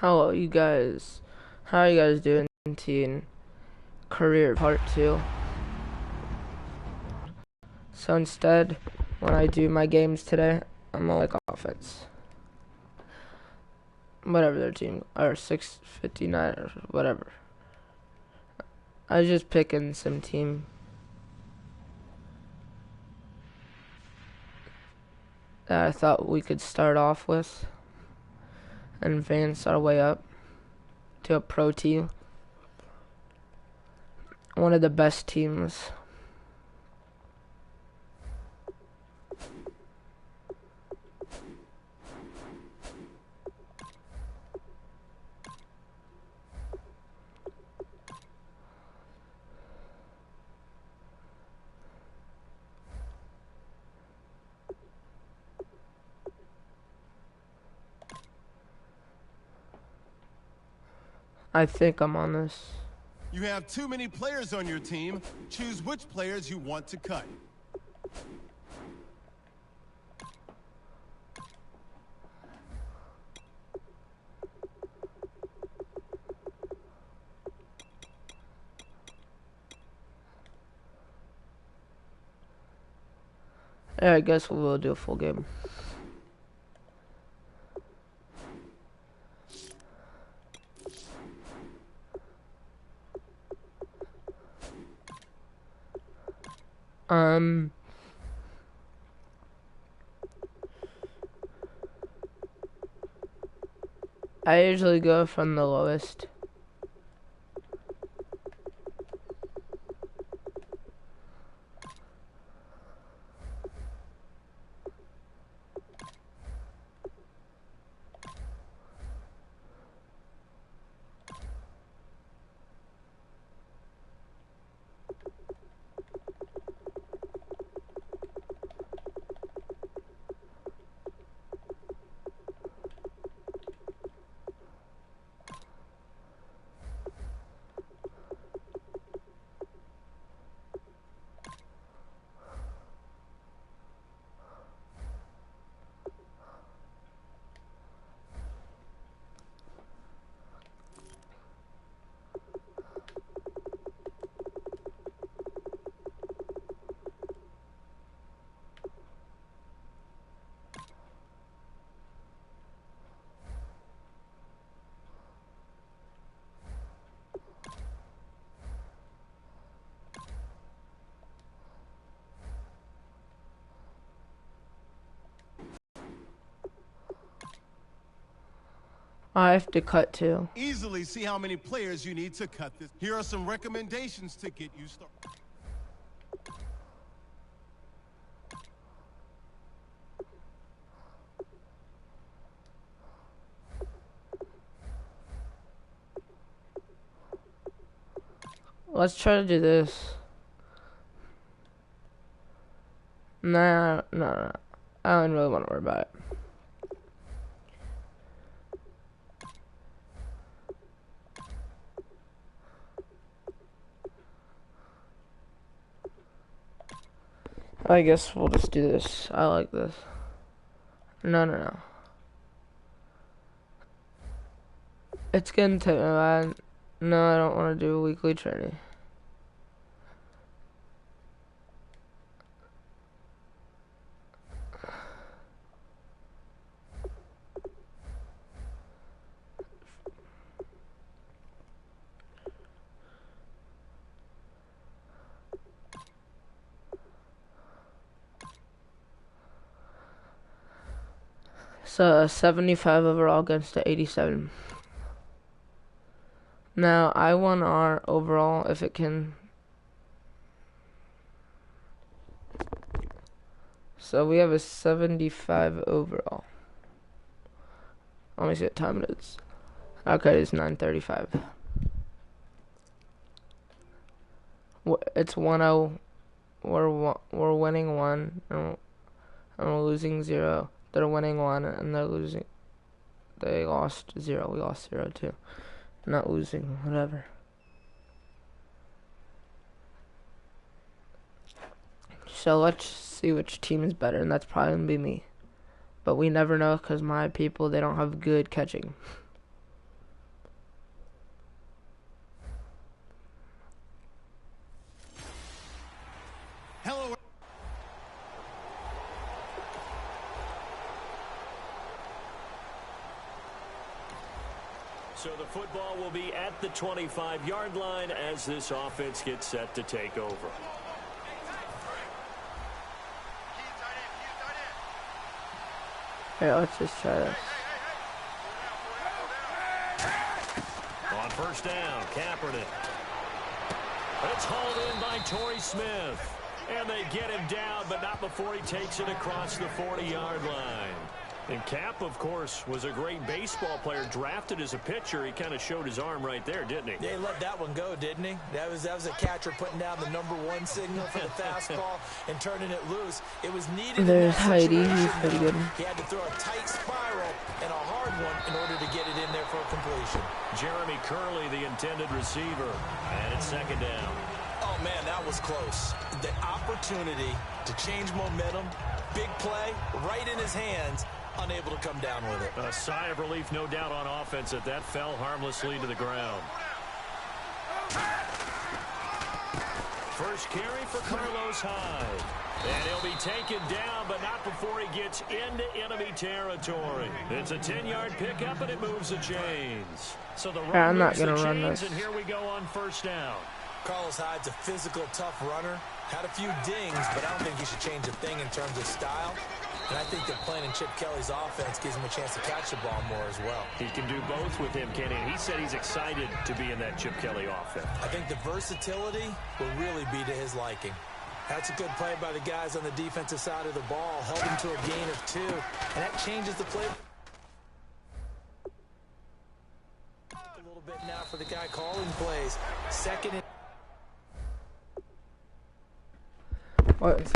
Hello, you guys. How are you guys doing? Teen career part 2. So instead, when I do my games today, I'm gonna like offense. Whatever their team, or 659 or whatever. I was just picking some team that I thought we could start off with and advance our way up to a pro team. One of the best teams. I think I'm on this. You have too many players on your team. Choose which players you want to cut. Yeah, I guess we'll do a full game. I usually go from the lowest. I have to cut too. Easily see how many players you need to cut this. Here are some recommendations to get you started. Let's try to do this. Nah. I don't really want to worry about it. I guess we'll just do this. I like this. No. It's getting to bad. No, I don't want to do a weekly training. So 75 overall against the 87. Now I want our overall if it can. So we have a 75 overall. Let me see what time it is. Okay, it's 9:35. It's 1-0. We're winning 1 and we're losing 0. They're winning 1 and they're losing. They lost 0. We lost 0 too. Not losing, whatever. So let's see which team is better, and that's probably gonna be me. But we never know because my people, they don't have good catching. So the football will be at the 25-yard line as this offense gets set to take over. Here, let's just try this. On first down, Kaepernick. It's hauled in by Torrey Smith. And they get him down, but not before he takes it across the 40-yard line. And Cap, of course, was a great baseball player, drafted as a pitcher. He kind of showed his arm right there, didn't he? Yeah, he let that one go, didn't he? That was a catcher putting down the #1 signal for the fastball and turning it loose. It was needed. There's Heidi. He's pretty good. He had to throw a tight spiral and a hard one in order to get it in there for a completion. Jeremy Curley, the intended receiver. And it's second down. Oh, man, that was close. The opportunity to change momentum, big play, right in his hands, unable to come down with it. A sigh of relief, no doubt, on offense that fell harmlessly to the ground. First carry for Carlos Hyde. And he'll be taken down, but not before he gets into enemy territory. It's a 10-yard pickup, and it moves the chains. So the run I'm not moves the going to run chains, this. and here we go on first down. Carlos Hyde's a physical, tough runner. Had a few dings, but I don't think he should change a thing in terms of style. And I think that playing in Chip Kelly's offense gives him a chance to catch the ball more as well. He can do both with him, Kenny. And he said he's excited to be in that Chip Kelly offense. I think the versatility will really be to his liking. That's a good play by the guys on the defensive side of the ball. Held him to a gain of 2. And that changes the play a little bit now for the guy calling plays. Second and... What?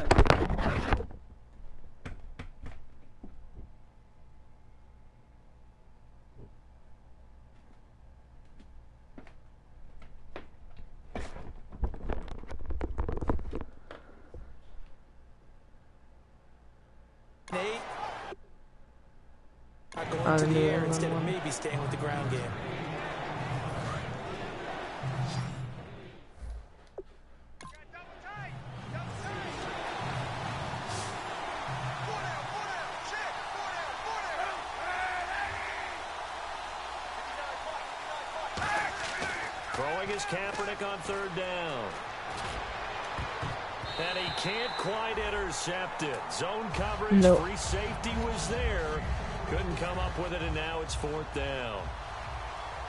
Going to the air instead of maybe staying with the ground game. Throwing his Kaepernick on third down. And he can't quite intercept it. Zone coverage, nope. Free safety was there. Couldn't come up with it, and now it's fourth down.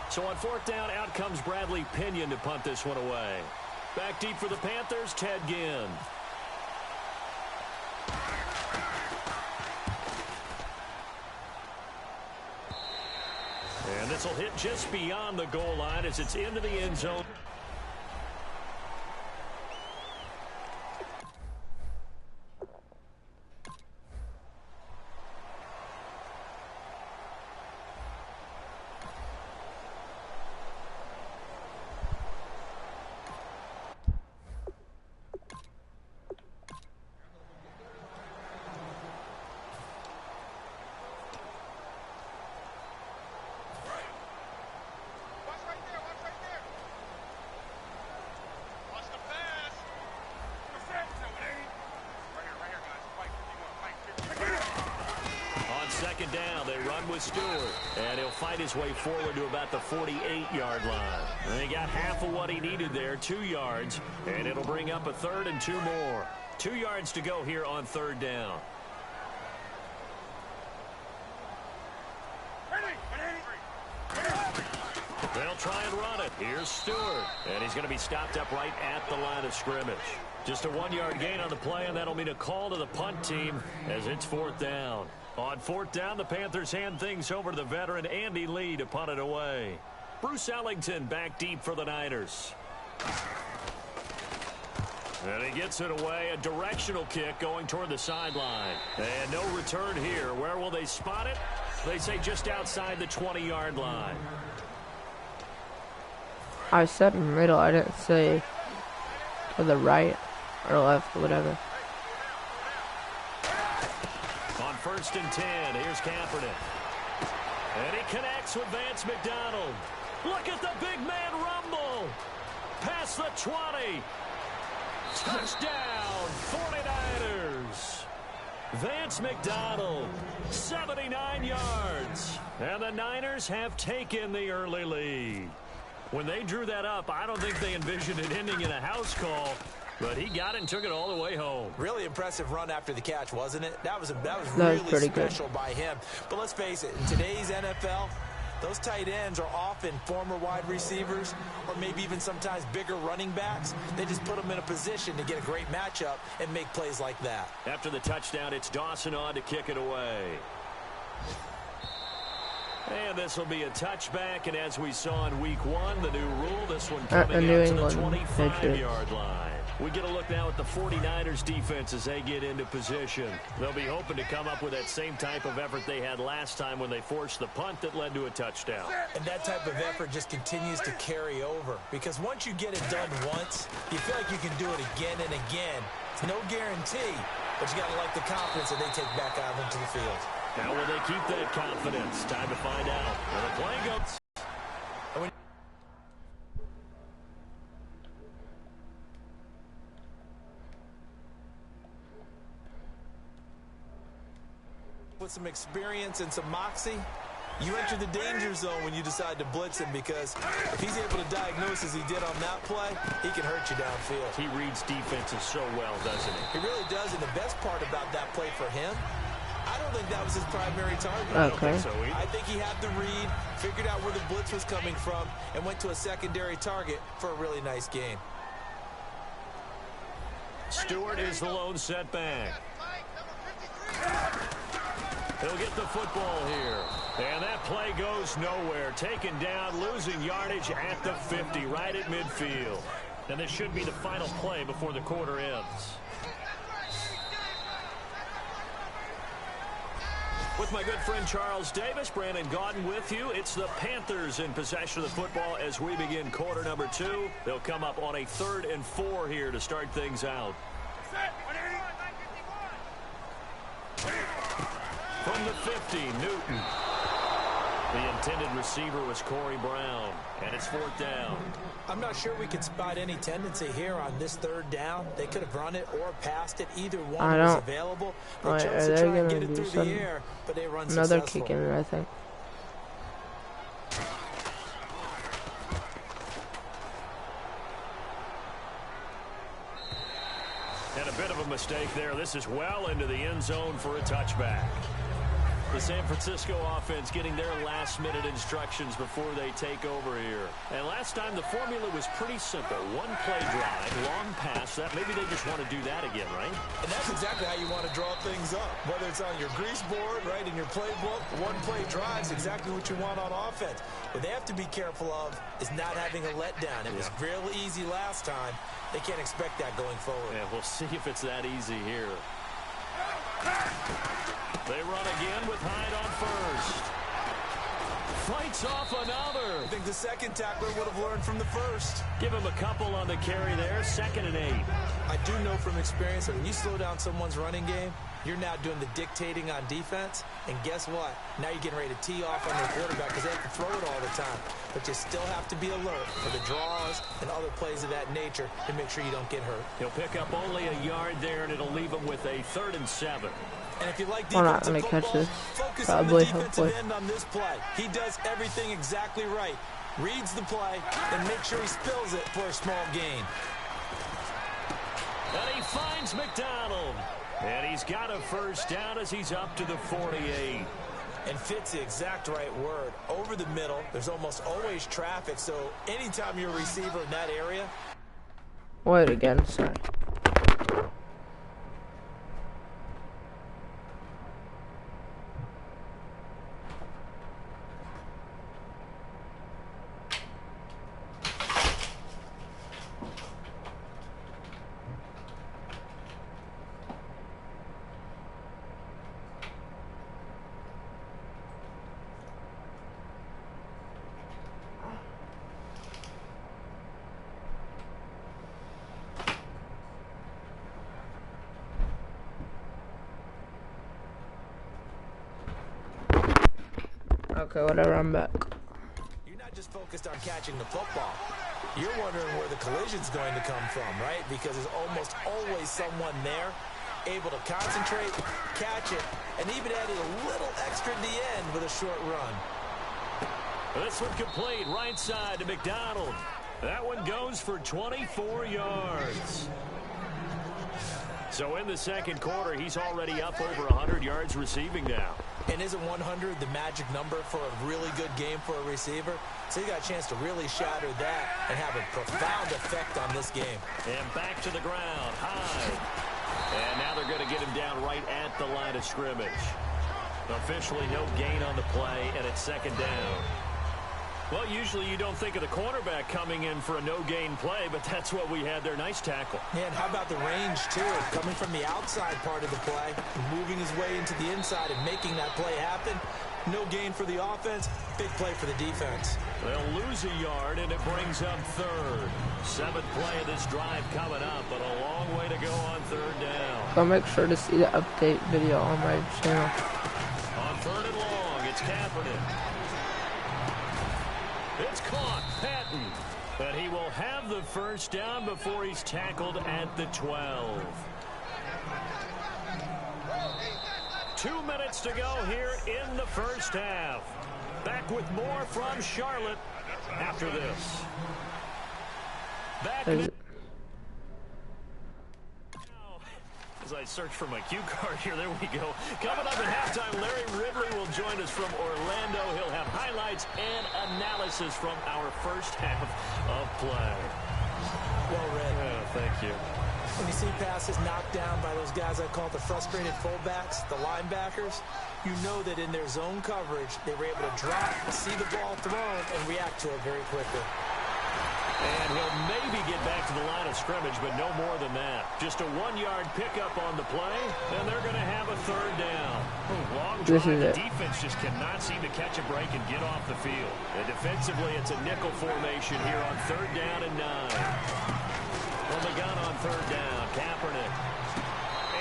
So on fourth down, out comes Bradley Pinion to punt this one away. Back deep for the Panthers, Ted Ginn. And this will hit just beyond the goal line as it's into the end zone. Second down, they run with Stewart, and he'll fight his way forward to about the 48-yard line. And he got half of what he needed there, 2 yards, and it'll bring up a third and 2 more. 2 yards to go here on third down. They'll try and run it. Here's Stewart, and he's going to be stopped up right at the line of scrimmage. Just a 1-yard gain on the play, and that'll mean a call to the punt team as it's fourth down. On fourth down, the Panthers hand things over to the veteran Andy Lee to punt it away. Bruce Ellington back deep for the Niners. And he gets it away, a directional kick going toward the sideline. And no return here. Where will they spot it? They say just outside the 20-yard line. I said middle. I didn't say to the right or left or whatever. On first and 10, here's Kaepernick. And he connects with Vance McDonald. Look at the big man rumble. Past the 20. Touchdown, 49ers. Vance McDonald, 79 yards. And the Niners have taken the early lead. When they drew that up, I don't think they envisioned it ending in a house call. But he got it and took it all the way home. Really impressive run after the catch, wasn't it? That was really pretty good. Special by him. But let's face it, in today's NFL, those tight ends are often former wide receivers or maybe even sometimes bigger running backs. They just put them in a position to get a great matchup and make plays like that. After the touchdown, it's Dawson on to kick it away. And this will be a touchback, and as we saw in week 1, the new rule, this one coming out to the 25-yard line. We get a look now at the 49ers defense as they get into position. They'll be hoping to come up with that same type of effort they had last time when they forced the punt that led to a touchdown. And that type of effort just continues to carry over, because once you get it done once, you feel like you can do it again and again. It's no guarantee, but you got to like the confidence that they take back out into the field. How will they keep that confidence? Time to find out. Well, the play goes. With some experience and some moxie, you enter the danger zone when you decide to blitz him, because if he's able to diagnose as he did on that play, he can hurt you downfield. He reads defenses so well, doesn't he? He really does, and the best part about that play for him, I don't think that was his primary target. Okay. I don't think so either. I think he had the read, figured out where the blitz was coming from, and went to a secondary target for a really nice gain. Stewart is the lone setback. He'll get the football here. And that play goes nowhere. Taken down, losing yardage at the 50, right at midfield. And this should be the final play before the quarter ends. With my good friend Charles Davis, Brandon Gaudin with you. It's the Panthers in possession of the football as we begin quarter number 2. They'll come up on a 3rd and 4 here to start things out. From the 50, Newton. The intended receiver was Corey Brown, and it's 4th down. I'm not sure we can spot any tendency here on this 3rd down. They could have run it or passed it. Either one was available. They chose to try and get it through the air, but they run another successful. kick in it, I think. And a bit of a mistake there. This is well into the end zone for a touchback. The San Francisco offense getting their last-minute instructions before they take over here. And last time, the formula was pretty simple. One play drive, long pass. That maybe they just want to do that again, right? And that's exactly how you want to draw things up. Whether it's on your grease board, right, in your playbook, one play drive is exactly what you want on offense. What they have to be careful of is not having a letdown. It was real easy last time. They can't expect that going forward. Yeah, we'll see if it's that easy here. They run again with Hyde on first. Fights off another. I think the second tackler would have learned from the first. Give him a couple on the carry there. 2nd and 8. I do know from experience that when you slow down someone's running game, you're now doing the dictating on defense. And guess what? Now you're getting ready to tee off on their quarterback because they have to throw it all the time. But you still have to be alert for the draws and other plays of that nature to make sure you don't get hurt. He'll pick up only a yard there, and it'll leave him with a 3rd and 7. And if you like We're not defensive going to catch football, this. focus Probably, on the defensive hopefully. end on this play. He does everything exactly right. Reads the play and make sure he spills it for a small gain. And he finds McDonald. And he's got a 1st down as he's up to the 48. And fits the exact right word. Over the middle, there's almost always traffic, so anytime you're a receiver in that area. Wait again, sorry. Okay, whatever, I'm back. You're not just focused on catching the football. You're wondering where the collision's going to come from, right? Because there's almost always someone there able to concentrate, catch it, and even added a little extra at the end with a short run. This one complete, right side to McDonald. That one goes for 24 yards. So in the second quarter, he's already up over 100 yards receiving now. And isn't 100 the magic number for a really good game for a receiver? So he got a chance to really shatter that and have a profound effect on this game. And back to the ground, Hyde. And now they're going to get him down right at the line of scrimmage. Officially no gain on the play, and it's second down. Well, usually you don't think of the cornerback coming in for a no-gain play, but that's what we had there. Nice tackle. Yeah, and how about the range, too? Coming from the outside part of the play, moving his way into the inside and making that play happen. No gain for the offense, big play for the defense. They'll lose a yard, and it brings up third. Seventh play of this drive coming up, but a long way to go on third down. So make sure to see the update video on my channel. On third and long, it's Kaepernick. It's caught, Patton. But he will have the first down before he's tackled at the 12. 2 minutes to go here in the first half. Back with more from Charlotte after this. Back now. As I search for my cue card here, there we go. Coming up at halftime, Larry Ridley will join us from Orlando. He'll have highlights and analysis from our first half of play. Well read. Oh, thank you. When you see passes knocked down by those guys I call the frustrated fullbacks, the linebackers, you know that in their zone coverage, they were able to drop, see the ball thrown, and react to it very quickly. And he'll maybe get back to the line of scrimmage, but no more than that. Just a 1-yard pickup on the play, and they're going to have a third down. Long drive, the defense just cannot seem to catch a break and get off the field. And defensively, it's a nickel formation here on third down and 9. From the gun on third down, Kaepernick.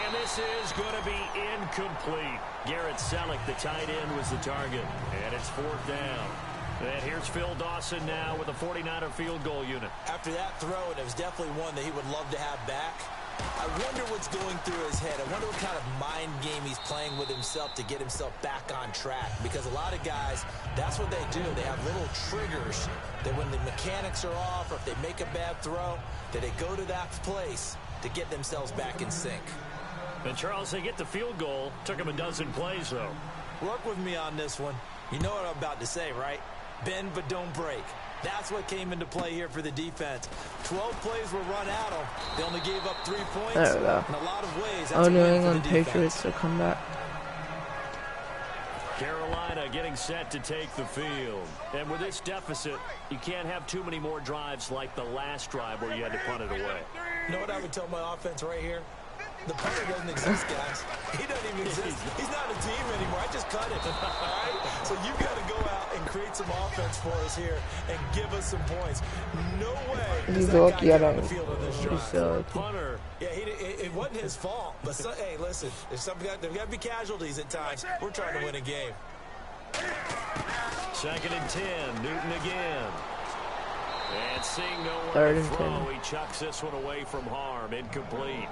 And this is going to be incomplete. Garrett Selleck, the tight end, was the target. And it's fourth down. And here's Phil Dawson now with a 49er field goal unit. After that throw, and it was definitely one that he would love to have back. I wonder what's going through his head. I wonder what kind of mind game he's playing with himself to get himself back on track. Because a lot of guys, that's what they do. They have little triggers that when the mechanics are off or if they make a bad throw, that they go to that place to get themselves back in sync. And Charles, they get the field goal. Took him a dozen plays, though. Work with me on this one. You know what I'm about to say, right? Bend but don't break. That's what came into play here for the defense. 12 plays were run at them. They only gave up 3 points. There we go. In a lot of ways, Oh, New England Patriots to come back. Carolina getting set to take the field. And with this deficit, you can't have too many more drives like the last drive where you had to punt it away. You know what I would tell my offense right here? The punter doesn't exist, guys. He doesn't even exist. He's not a team anymore. I just cut it. All right? So you've got to go out and create some offense for us here and give us some points. No way. He's lucky I don't. He's punter. Yeah, it wasn't his fault. But hey, listen, there's got to be casualties at times. We're trying to win a game. Second and 10. Newton again. And seeing nowhere Third to and throw, 10. he chucks this one away from harm. Incomplete.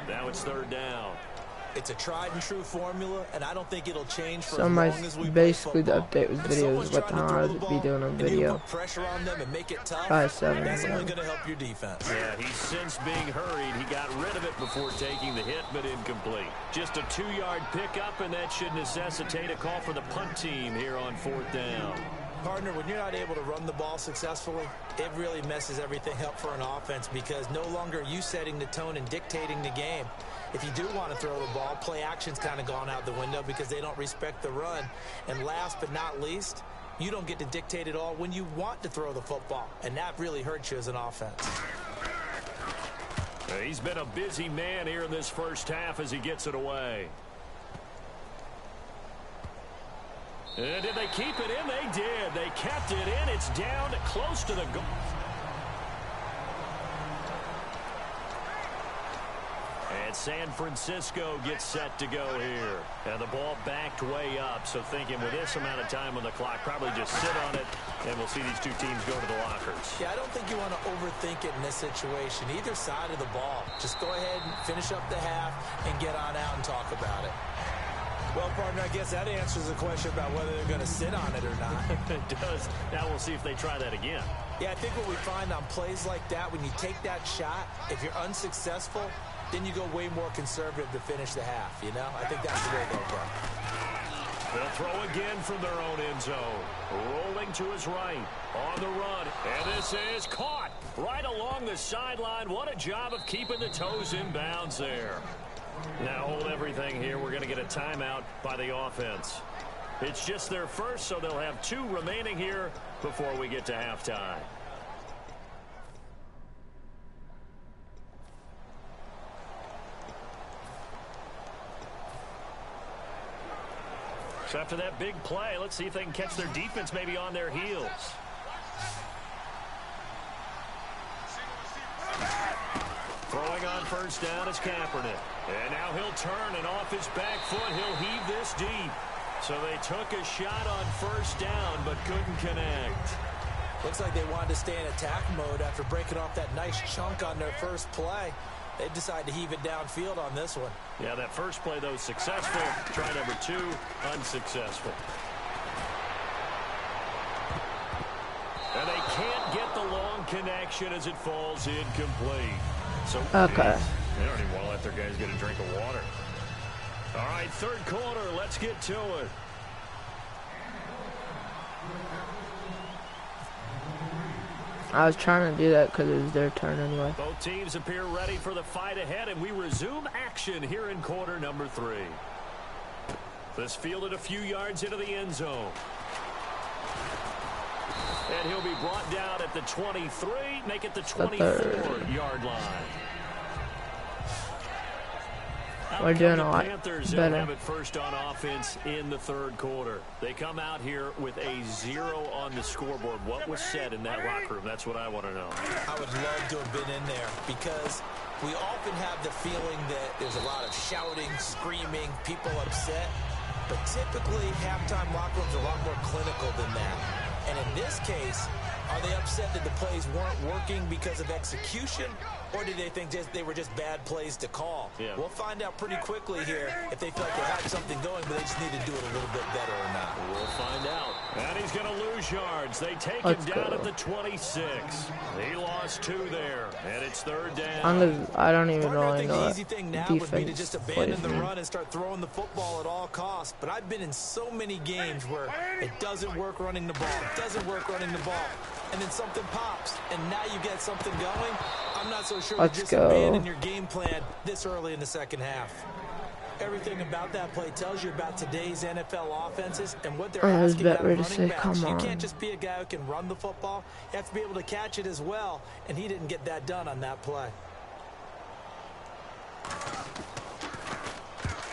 Now it's third down. It's a tried and true formula, and I don't think it'll change for So as my long as we basically play the football. update with If videos someone's what the trying hell to I throw would the be ball doing on and you video. put pressure on them and make it tough, 5-7. that's Yeah. only going to help your defense. Yeah, he's since being hurried. He got rid of it before taking the hit, but incomplete. Just a 2-yard pickup, and that should necessitate a call for the punt team here on fourth down. Partner, when you're not able to run the ball successfully, it really messes everything up for an offense because no longer are you setting the tone and dictating the game. If you do want to throw the ball, play action's kind of gone out the window because they don't respect the run. And last but not least, you don't get to dictate it all when you want to throw the football, and that really hurts you as an offense. He's been a busy man here in this first half as he gets it away. And did they keep it in? They did. They kept it in. It's down close to the goal. And As San Francisco gets set to go here. And the ball backed way up. So thinking with this amount of time on the clock, probably just sit on it. And we'll see these two teams go to the lockers. Yeah, I don't think you want to overthink it in this situation. Either side of the ball. Just go ahead and finish up the half and get on out and talk about it. Well, partner, I guess that answers the question about whether they're going to sit on it or not. It does. Now we'll see if they try that again. Yeah, I think what we find on plays like that, when you take that shot, if you're unsuccessful, then you go way more conservative to finish the half, you know? I think that's the way they'll go. They'll throw again from their own end zone. Rolling to his right. On the run. And this is caught right along the sideline. What a job of keeping the toes in bounds there. Now hold everything here. We're going to get a timeout by the offense. It's just their first, so they'll have 2 remaining here before we get to halftime. So after that big play, let's see if they can catch their defense maybe on their heels. Throwing on first down is Kaepernick. And now he'll turn, and off his back foot, he'll heave this deep. So they took a shot on first down, but couldn't connect. Looks like they wanted to stay in attack mode after breaking off that nice chunk on their first play. They decided to heave it downfield on this one. Yeah, that first play, though, successful. Try number 2, unsuccessful. And they can't get the long connection as it falls incomplete. So Okay. They don't even want to let their guys get a drink of water. All right, third quarter, let's get to it. I was trying to do that because it was their turn anyway. Both teams appear ready for the fight ahead, and we resume action here in quarter number 3. This fielded a few yards into the end zone. And he'll be brought down at the 23, make it the 24-yard line. We're doing a lot Panthers better. have it first on offense in the third quarter. They come out here with a 0 on the scoreboard. What was said in that locker room? That's what I want to know. I would love to have been in there because we often have the feeling that there's a lot of shouting, screaming, people upset. But typically, halftime locker rooms are a lot more clinical than that. And in this case, are they upset that the plays weren't working because of execution, or did they think they were just bad plays to call? Yeah. We'll find out pretty quickly here if they feel like they had something going, but they just need to do it a little bit better or not. We'll find out. And he's going to lose yards. They take Let's him down go. at the 26. He lost 2 there, and it's third down. I don't even Partner, I really think know the what easy thing now would be to defense just plays abandon the mean. run and start throwing the football at all costs. But I've been in so many games where it doesn't work running the ball. It doesn't work running the ball. And then something pops, and now you get something going. I'm not so sure Let's to just go. abandon your game plan this early in the second half. Everything about that play tells you about today's NFL offenses and what they're I was asking out about ready of to running say, backs. come You on. can't just be a guy who can run the football. You have to be able to catch it as well, and he didn't get that done on that play.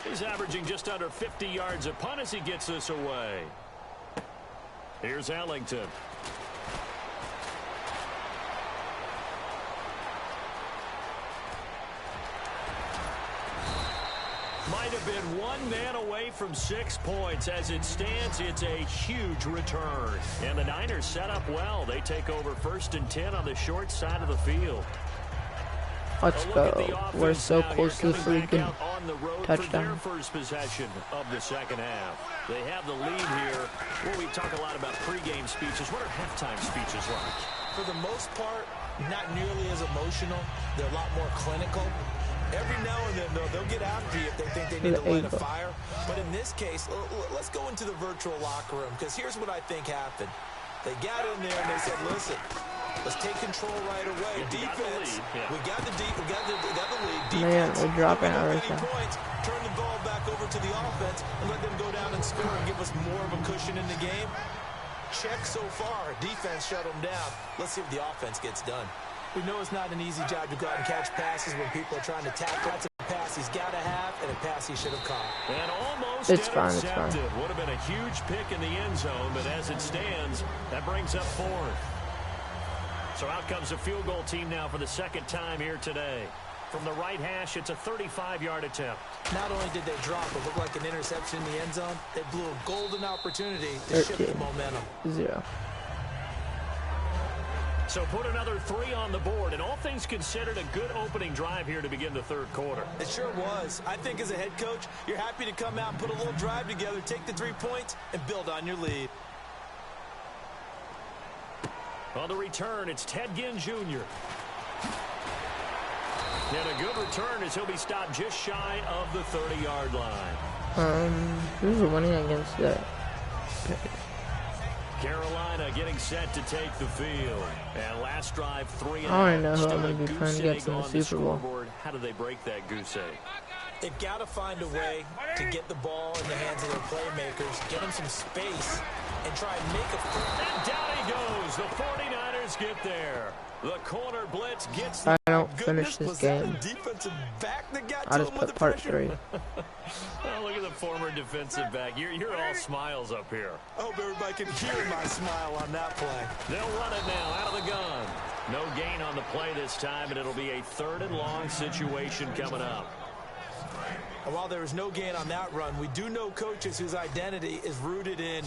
He's averaging just under 50 yards a punt as he gets this away. Here's Ellington. Might have been one man away from 6 points. As it stands, it's a huge return. And the Niners set up well. They take over 1st and 10 on the short side of the field. Let's go. We're so close to the freaking touchdown. Their first possession of the second half. They have the lead here. Well, we talk a lot about pregame speeches. What are halftime speeches like? For the most part, not nearly as emotional. They're a lot more clinical. Every now and then, though, they'll get after you if they think they need to light a fire. But in this case, let's go into the virtual locker room, because here's what I think happened. They got in there and they said, listen, let's take control right away. Defense, we got the lead. Man, Defense, we're dropping we everything. points. Turn the ball back over to the offense and let them go down and score and give us more of a cushion in the game. Check so far. Defense shut them down. Let's see if the offense gets done. We know it's not an easy job to go out and catch passes when people are trying to tackle. That's a pass he's got to have and a pass he should have caught. And almost It's fine, it's intercepted. fine. Would have been a huge pick in the end zone, but as it stands, that brings up 4th. So out comes the field goal team now for the second time here today. From the right hash, it's a 35-yard attempt. Not only did they drop what looked like an interception in the end zone, they blew a golden opportunity to shift the momentum. 0. So put another 3 on the board, and all things considered, a good opening drive here to begin the third quarter. It sure was. I think as a head coach, you're happy to come out and put a little drive together, take the 3 points, and build on your lead. On the return, it's Ted Ginn Jr. And a good return as he'll be stopped just shy of the 30-yard line. Who's winning against that? Carolina getting set to take the field. And last drive, 3 and I already know out. who I'm Still going a to be goose playing against egg in the on Super Bowl. scoreboard. How do they break that goose egg? They've got to find a way to get the ball in the hands of their playmakers, get them some space, and try and make a... And down he goes. The 49ers get there. The corner blitz gets... I don't finish this game. Defensive back that got I'll to just him with put the part pressure. 3. Oh, look at the former defensive back. You're all smiles up here. I hope everybody can hear my smile on that play. They'll run it now out of the gun. No gain on the play this time, and it'll be a 3rd and long situation coming up. And while there is no gain on that run, we do know coaches whose identity is rooted in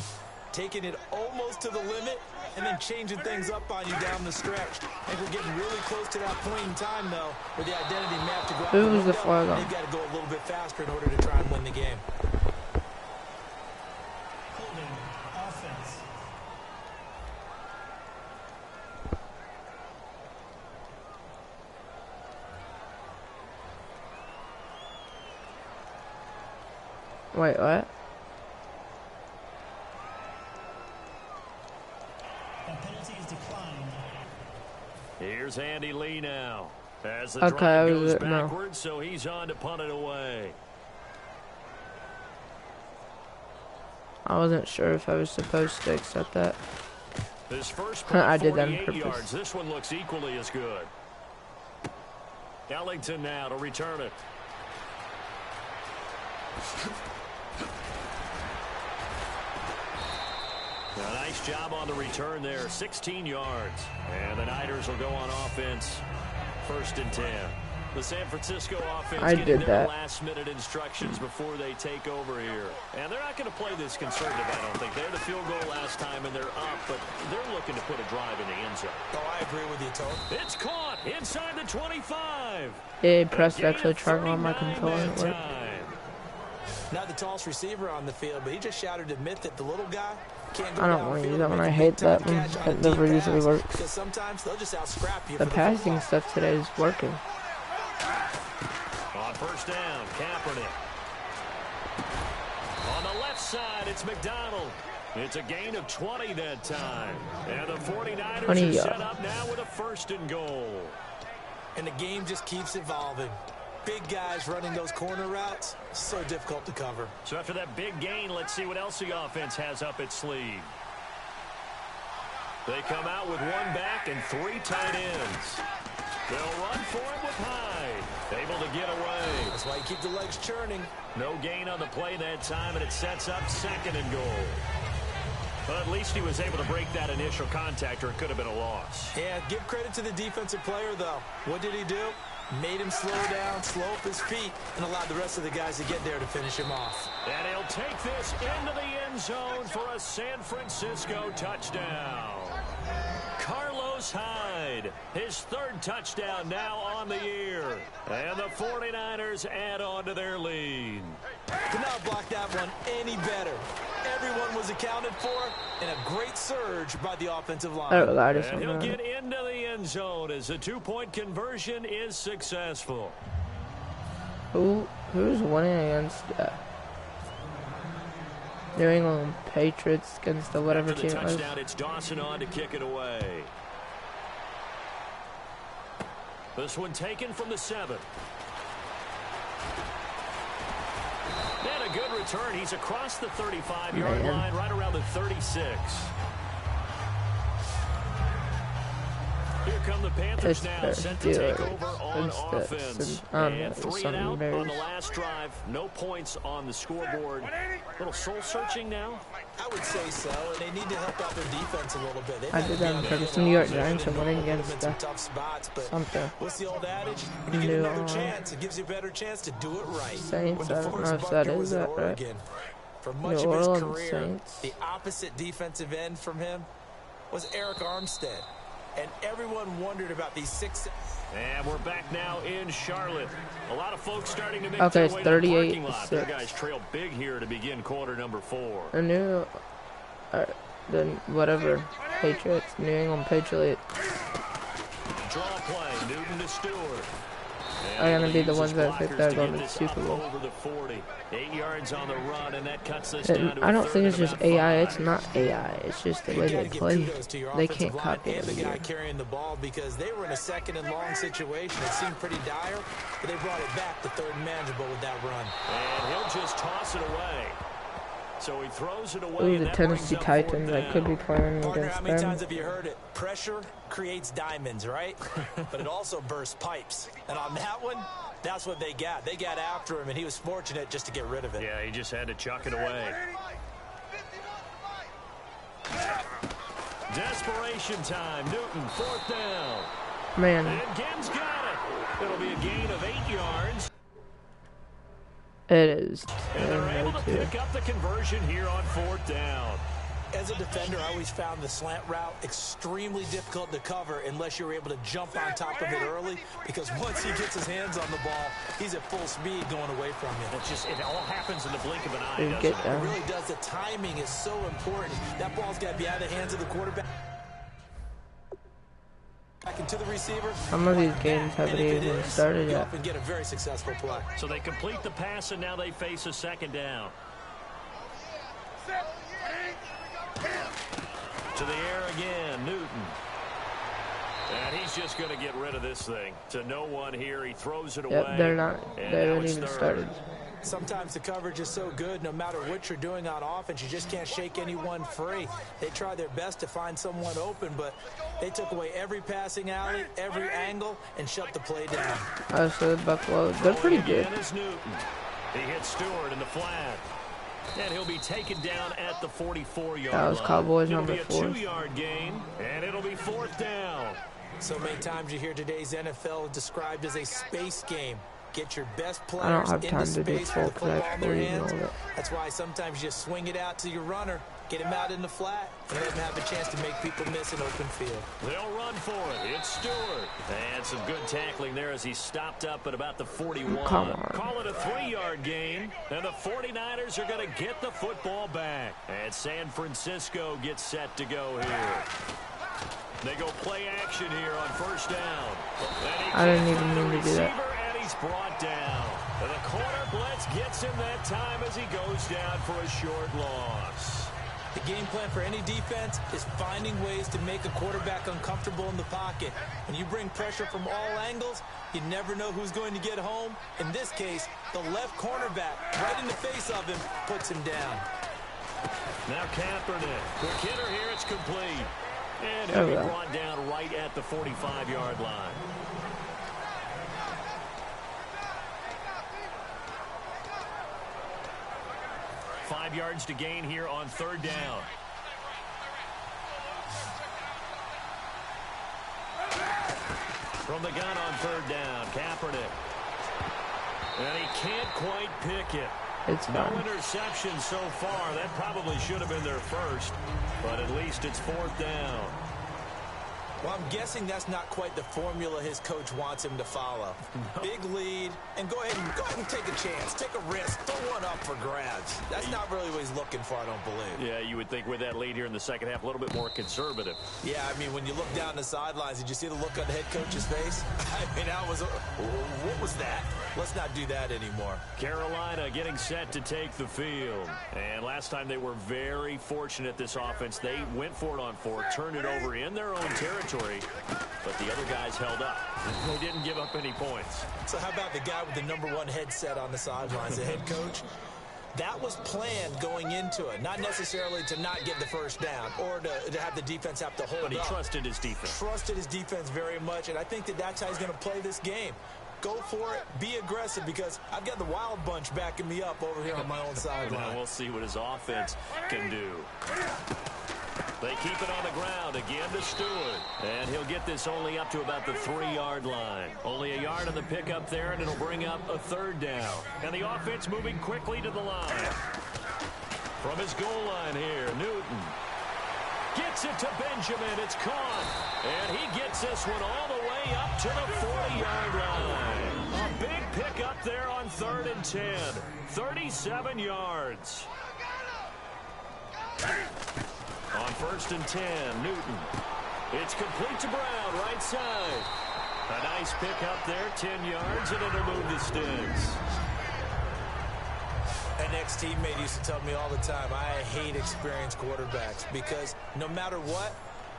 taking it almost to the limit and then changing things up on you down the stretch. I think we're getting really close to that point in time, though, where the identity may have to go out Who the was the window. flag on? They've got to go a little bit faster in order to try and win the game. Holding offense. Wait, what? That penalty is declined. Here's Andy Lee now. As the Okay, drive was goes it? No. backwards, so he's on to punt it away. I wasn't sure if I was supposed to accept that. His first I punt, did that on 48 purpose. yards. This one looks equally as good. Ellington now to return it. A nice job on the return there, 16 yards. And the Niners will go on offense, 1st and 10. The San Francisco offense I getting did their that. last-minute instructions before they take over here. And they're not going to play this conservative, I don't think. They had a field goal last time, and they're up, but they're looking to put a drive in the end zone. Oh, I agree with you, Tone. It's caught inside the 25. It pressed Gain actually of tried on my 39 controller and that it worked. time. Not the tallest receiver on the field, but he just shouted to admit that the little guy can't go I don't want to downfield use that and one. make I a hate big-time that one. catch on a It never deep usually pass, works. because sometimes they'll just out-scrap you The for the passing football. stuff today is working. On 1st down, Kaepernick. On the left side, it's McDonald. It's a gain of 20 that time. And the 49ers 20 are set yards. up now with a 1st and goal. And the game just keeps evolving. Big guys running those corner routes, so difficult to cover. So after that big gain, let's see what else the offense has up its sleeve. They come out with 1 back and 3 tight ends. They'll run for it with Hyde. Able to get away. That's why you keep the legs churning. No gain on the play that time, and it sets up 2nd and goal. But at least he was able to break that initial contact, or it could have been a loss. Yeah, give credit to the defensive player, though. What did he do? Made him slow down, slow up his feet, and allowed the rest of the guys to get there to finish him off. And he'll take this into the end zone for a San Francisco touchdown. Carlos Hyde, his 3rd touchdown now on the year. And the 49ers add on to their lead. Could not block that one any better. Everyone was accounted for, and a great surge by the offensive line. Oh, I just And he'll went get into the end zone as the 2-point conversion is successful. Who's winning against New England Patriots against the whatever After the team it was? touchdown, it's Dawson on to kick it away. This one taken from the 7. And a good return. He's across the 35-yard line, right around the 36. Here come the Panthers now, set to take over on offense. And 3 and out on the last drive. No points on the scoreboard. A little soul-searching now. I would say so, and they need to help out their defense a little bit. They've I got did to that be on on purpose. the The New York offense Giants are and winning put them against in some tough spots, but something. what's the old adage? When you get another chance, it gives you a better chance to do it right. Saints, When I don't know DeForest if that Buckner is was at that right. Oregon, for much New of his Orleans career, Saints. the opposite defensive end from him was Eric Armstead. And everyone wondered about these 6. And we're back now in Charlotte. A lot of folks starting to make Okay, their it's way to the parking 38-6. lot. Their guys trail big here to begin quarter number 4. The new, whatever, Patriots, New England Patriots. Draw play, Newton to Stewart. Are gonna be the ones that think they're going to the Super Bowl. Over the 40. 8 yards on the run, and that cuts this down to I don't think it's third just and about AI. 5. It's not AI. It's just the way they play. They can't copy it. And the guy carrying the ball because they were in a second and long situation. It seemed pretty dire, but they brought it back to third and manageable with that run. And he'll just toss it away. So he throws it away. Ooh, and the that Tennessee brings up Titans. fourth I could be down. playing Partner, against how many them. times have you heard it? Pressure creates diamonds, right? But it also bursts pipes. And on that one, that's what they got. They got after him, and he was fortunate just to get rid of it. Yeah, he just had to chuck it away. Desperation time. Newton, fourth down. Man, And Gibbs got it. It'll be a gain of 8 yards. it is. And they're able to 2. pick up the conversion here on fourth down. As a defender, I always found the slant route extremely difficult to cover unless you're able to jump on top of it early, because once he gets his hands on the ball, he's at full speed going away from you. It all happens in the blink of an eye, Dude, doesn't get it? down. It really does. The timing is so important. That ball's got to be out of the hands of the quarterback. Back into the receiver. Some of these games haven't And if it even is, started you yet. often get a very successful play. So they complete the pass, and now they face a second down. To the air again, Newton. And he's just going to get rid of this thing. To no one here, he throws it away. Yep, they're not. And They now haven't it's even third. started. Sometimes the coverage is so good, no matter what you're doing on offense, you just can't shake anyone free. They try their best to find someone open, but they took away every passing alley, every angle, and shut the play down. So Buffalo, they're pretty good. Again is Newton. He hits Stewart in the flat. And he'll be taken down at the 44-yard line. That was Cowboys it'll number be a 4. 2-yard gain, and it'll be fourth down. So many times you hear today's NFL described as a space game. Get your best I don't players have into time to do space full with the football play in their for even hands. all that. That's why sometimes you just swing it out to your runner, get him out in the flat, and let him have a chance to make people miss an open field. They'll run for it. It's Stewart. And some good tackling there as he stopped up at about the 41. Come on. Call it a 3-yard gain. And the 49ers are going to get the football back. And San Francisco gets set to go here. They go play action here on first down. I didn't even mean to do that. And he's brought down. And the corner blitz gets him that time as he goes down for a short loss. The game plan for any defense is finding ways to make a quarterback uncomfortable in the pocket. When you bring pressure from all angles, you never know who's going to get home. In this case, the left cornerback, right in the face of him, puts him down. Now Kaepernick. Quick hitter here, it's complete. And There he'll we be go. brought down right at the 45-yard line. Five yards to gain here on third down. From the gun on third down, Kaepernick. And he can't quite pick it. It's No fine. interception so far. That probably should have been their first, but at least it's fourth down. Well, I'm guessing that's not quite the formula his coach wants him to follow. Big lead, and go ahead and take a chance. Take a risk. Throw one up for grabs. That's not really what he's looking for, I don't believe. Yeah, you would think with that lead here in the second half, a little bit more conservative. Yeah, I mean, when you look down the sidelines, did you see the look on the head coach's face? I mean, what was that? Let's not do that anymore. Carolina getting set to take the field. And last time they were very fortunate, this offense. They went for it on fourth, turned it over in their own territory, but the other guys held up. They didn't give up any points. So how about the guy with the #1 headset on the sidelines, the head coach? That was planned going into it, not necessarily to not get the first down or to have the defense have to hold But he up. trusted his defense. Trusted his defense very much, and I think that's how he's going to play this game. go for it, be aggressive, because I've got the wild bunch backing me up over here on my own sideline. Now we'll see what his offense can do. They keep it on the ground again to Stewart. And he'll get this only up to about the 3-yard line. Only a yard on the pickup there, and it'll bring up a 3rd down. And the offense moving quickly to the line. From his goal line here, Newton gets it to Benjamin. It's caught. And he gets this one all the way up to the 40-yard line. A big pickup there on 3rd and 10. 37 yards. On 1st and 10, Newton. It's complete to Brown, right side. A nice pickup there, 10 yards, and it'll move the sticks. An ex-teammate used to tell me all the time, I hate experienced quarterbacks because no matter what,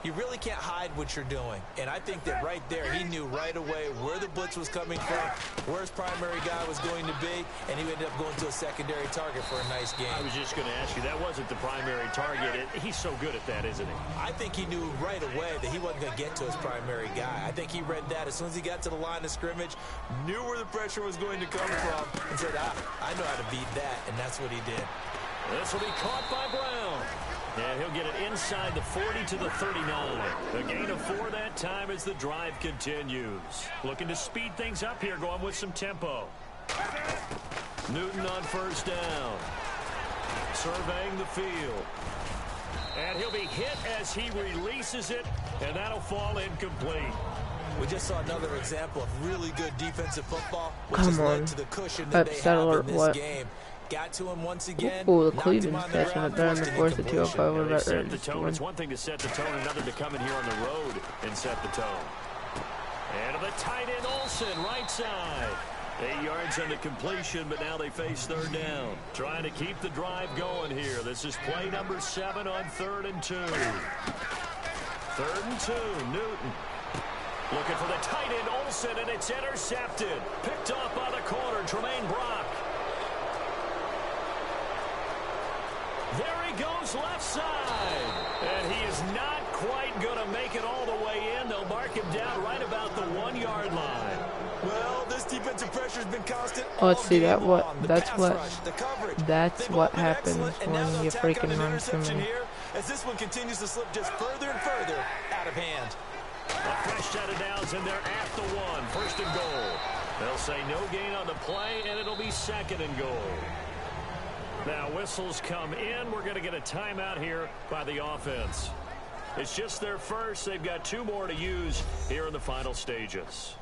you really can't hide what you're doing. And I think that right there, he knew right away where the blitz was coming from, where his primary guy was going to be, and he ended up going to a secondary target for a nice game. I was just going to ask you, that wasn't the primary target. He's so good at that, isn't he? I think he knew right away that he wasn't going to get to his primary guy. I think he read that as soon as he got to the line of scrimmage, knew where the pressure was going to come from, and said, I know how to beat that, and that's what he did. This will be caught by Brown. And he'll get it inside the 40 to the 39. A gain of 4 that time as the drive continues. Looking to speed things up here, going with some tempo. Newton on 1st down. Surveying the field. And he'll be hit as he releases it, and that'll fall incomplete. We just saw another example of really good defensive football, which Come has led on. to the cushion that they Upset have alert, in this what? game. Got to him once again. Ooh, the knocked him Cleveland's on the catching ground, it there in the forced 4th an and 205 incompletion. with They that set right. the tone. It's one thing to set the tone, another to come in here on the road and set the tone. And to the tight end, Olsen, right side. 8 yards on the completion, but now they face 3rd down. Trying to keep the drive going here. This is play number 7 on 3rd and 2. 3rd and 2, Newton. Looking for the tight end, Olsen, and it's intercepted. Picked off by the corner, Tremaine Brock. There he goes left side. And he is not quite going to make it all the way in. They'll mark him down right about the 1-yard line. Well, this defensive pressure has been constant. Oh, let's see that. That's what happens when you freaking run to me. Here, as this one continues to slip just further and further out of hand. A fresh set of downs, and they're at the 1. 1st and goal. They'll say no gain on the play, and it'll be 2nd and goal. Now whistles come in. We're going to get a timeout here by the offense. It's just their first. They've got 2 more to use here in the final stages.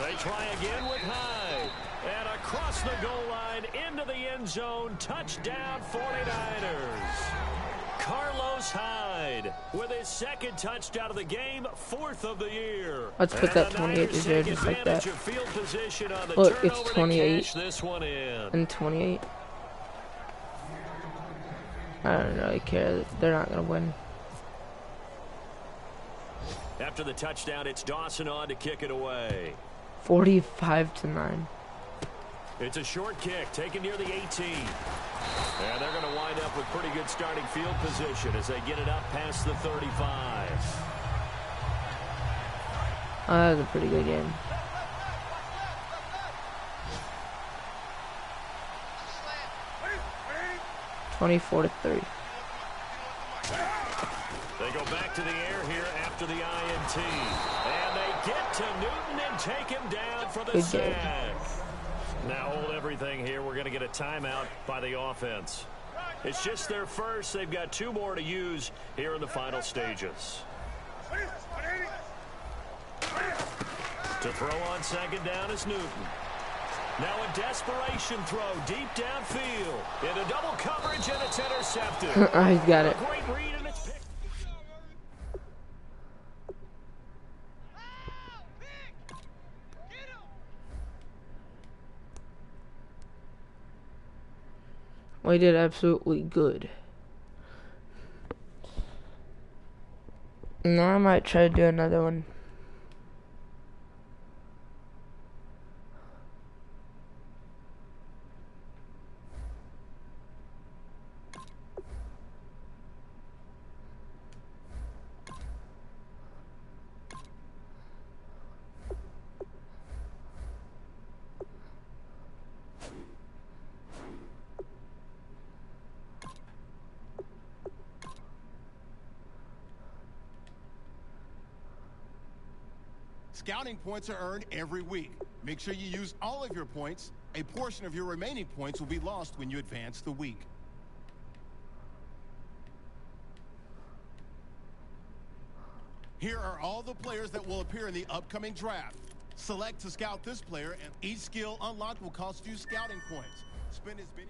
They try again with Hyde. And across the goal line into the end zone. Touchdown 49ers. Carlos Hyde with his 2nd touchdown of the game, 4th of the year. Let's put that 28 to 0 just like that. Look, it's 28 this one in. and 28. I don't really care. They're not going to win. After the touchdown, it's Dawson on to kick it away. 45 to 9. It's a short kick taken near the 18. And they're going to wind up with pretty good starting field position as they get it up past the 35. Oh, that was a pretty good game. (24-3). They go back to the air here after the INT. And they get to Newton and take him down for the Good sack. game. Now hold everything here. We're going to get a timeout by the offense. It's just their first. They've got 2 more to use here in the final stages. To throw on 2nd down is Newton. Now a desperation throw deep downfield. Into double coverage, and it's intercepted. Oh, he's got it. A great read, and it's picked. We did absolutely good. Now I might try to do another one. Scouting points are earned every week. Make sure you use all of your points. A portion of your remaining points will be lost when you advance the week. Here are all the players that will appear in the upcoming draft. Select to scout this player, and each skill unlocked will cost you scouting points. Spend as many...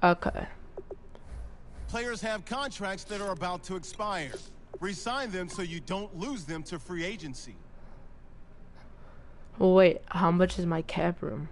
Okay. Players have contracts that are about to expire. Resign them so you don't lose them to free agency. Wait, how much is my cap room?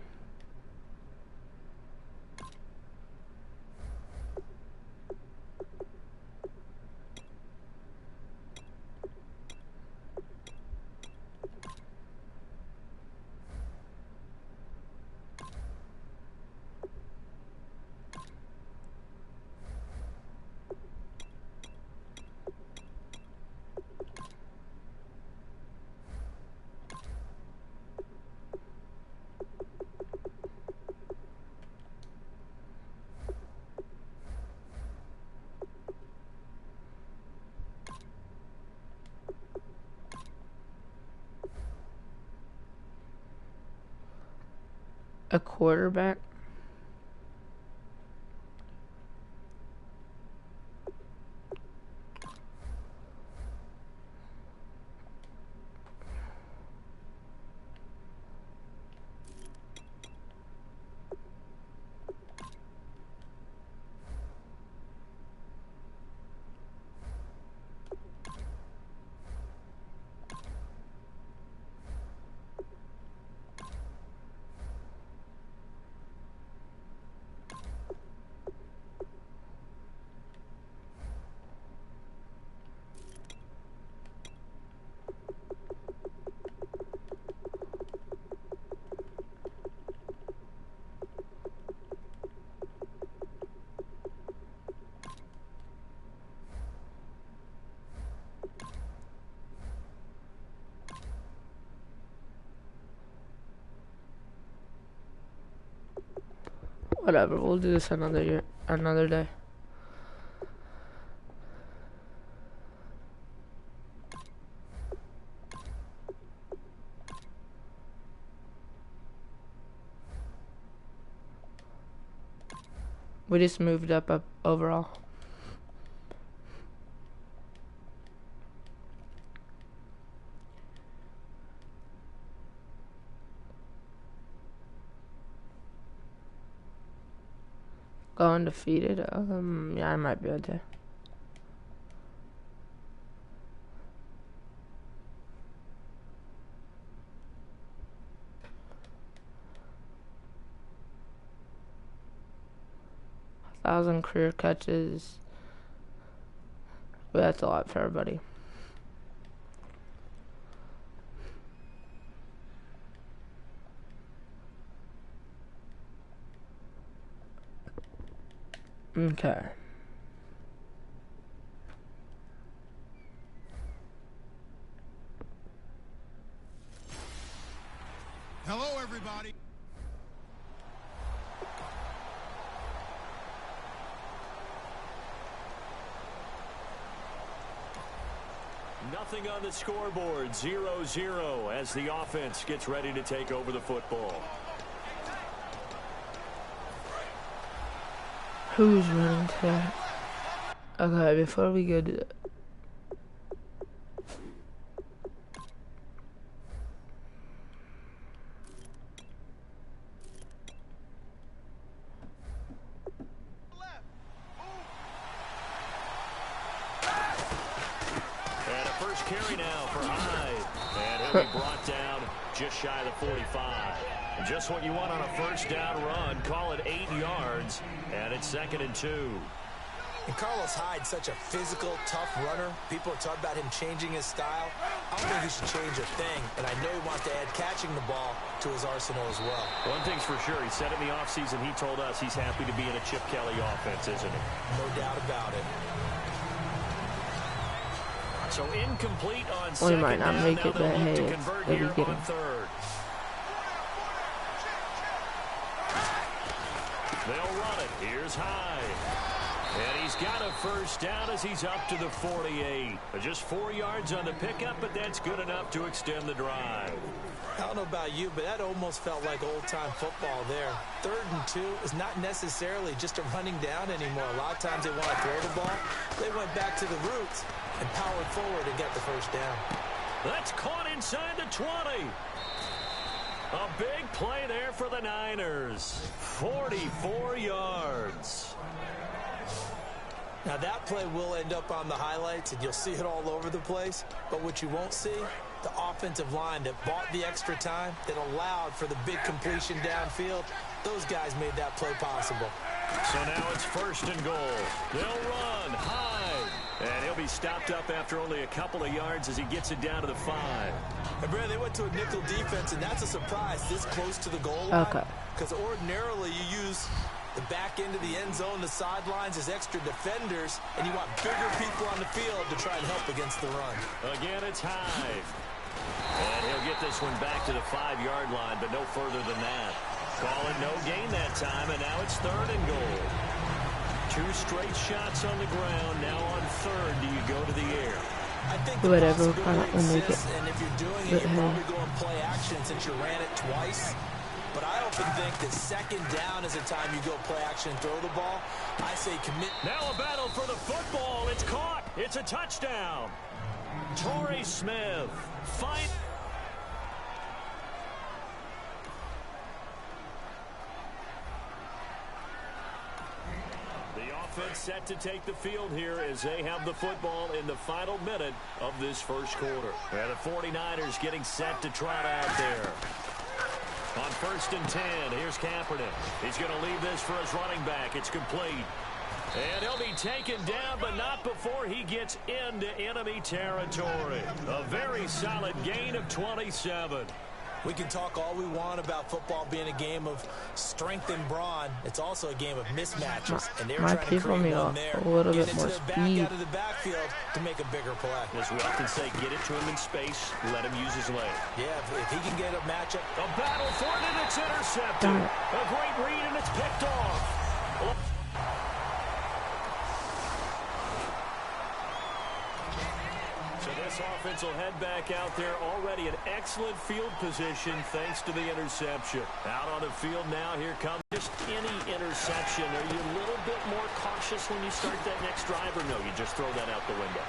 A quarterback? Whatever, we'll do this another day. We just moved up overall. Go undefeated? Yeah, I might be able to. Thousand career catches. But that's a lot for everybody. Okay. Hello, everybody. Nothing on the scoreboard, 0-0 as the offense gets ready to take over the football. Who's running today? Okay, before we go to And a first carry now for Hyde. And he'll be brought down just shy of the 45. Just what you want on a first down run. Call it 8 yards. And it's 2nd and 2. And Carlos Hyde's such a physical, tough runner. People are talking about him changing his style. I don't think he should change a thing. And I know he wants to add catching the ball. to his arsenal as well. One thing's for sure, he said in the offseason, he told us he's happy to be in a Chip Kelly offense, isn't he? No doubt about it. So incomplete on We second might not down. make Now it, they'll but look hey, to it's convert the here beginning. on third. They'll run it. Here's Hyde. And he's got a first down as he's up to the 48. Just 4 yards on the pickup, but that's good enough to extend the drive. I don't know about you, but that almost felt like old-time football there. 3rd and 2 is not necessarily just a running down anymore. A lot of times they want to throw the ball. They went back to the roots and powered forward and got the first down. That's caught inside the 20. A big play there for the Niners. 44 yards. Now that play will end up on the highlights, and you'll see it all over the place. But what you won't see, the offensive line that bought the extra time, that allowed for the big completion downfield, those guys made that play possible. So now it's 1st and goal. They'll run. Hyde. And he'll be stopped up after only a couple of yards as he gets it down to the 5. And Brad, they went to a nickel defense, and that's a surprise this close to the goal line. Okay. Because ordinarily you use the back end of the end zone, the sidelines as extra defenders, and you want bigger people on the field to try and help against the run. Again, it's Hyde. And he'll get this one back to the 5-yard line, but no further than that. Call it no gain that time, and now it's 3rd and goal. 2 straight shots on the ground. Now on 3rd, do you go to the air? I think Whatever, the I'll possibility make it. exists, and if you're doing it, you're probably going play action since you ran it twice. But I often think that 2nd down is the time you go play action and throw the ball. I say commit. Now a battle for the football. It's caught. It's a touchdown. Torrey Smith. Fight. The offense set to take the field here as they have the football in the final minute of this first quarter. And the 49ers getting set to trot out there. On 1st and 10, here's Kaepernick. He's going to leave this for his running back. It's complete. And he'll be taken down, but not before he gets into enemy territory. A very solid gain of 27. We can talk all we want about football being a game of strength and brawn. It's also a game of mismatches, and they're trying to create one there. A little Get bit into more the back speed. out of the backfield to make a bigger play. As we often say, get it to him in space, let him use his leg. Yeah, if he can get a matchup. A battle for it, and it's intercepted. A great read, and it's picked off. So this offense will head back out there, already in excellent field position thanks to the interception. Out on the field now, here comes just any interception. Are you a little bit more cautious when you start that next drive, or no, you just throw that out the window?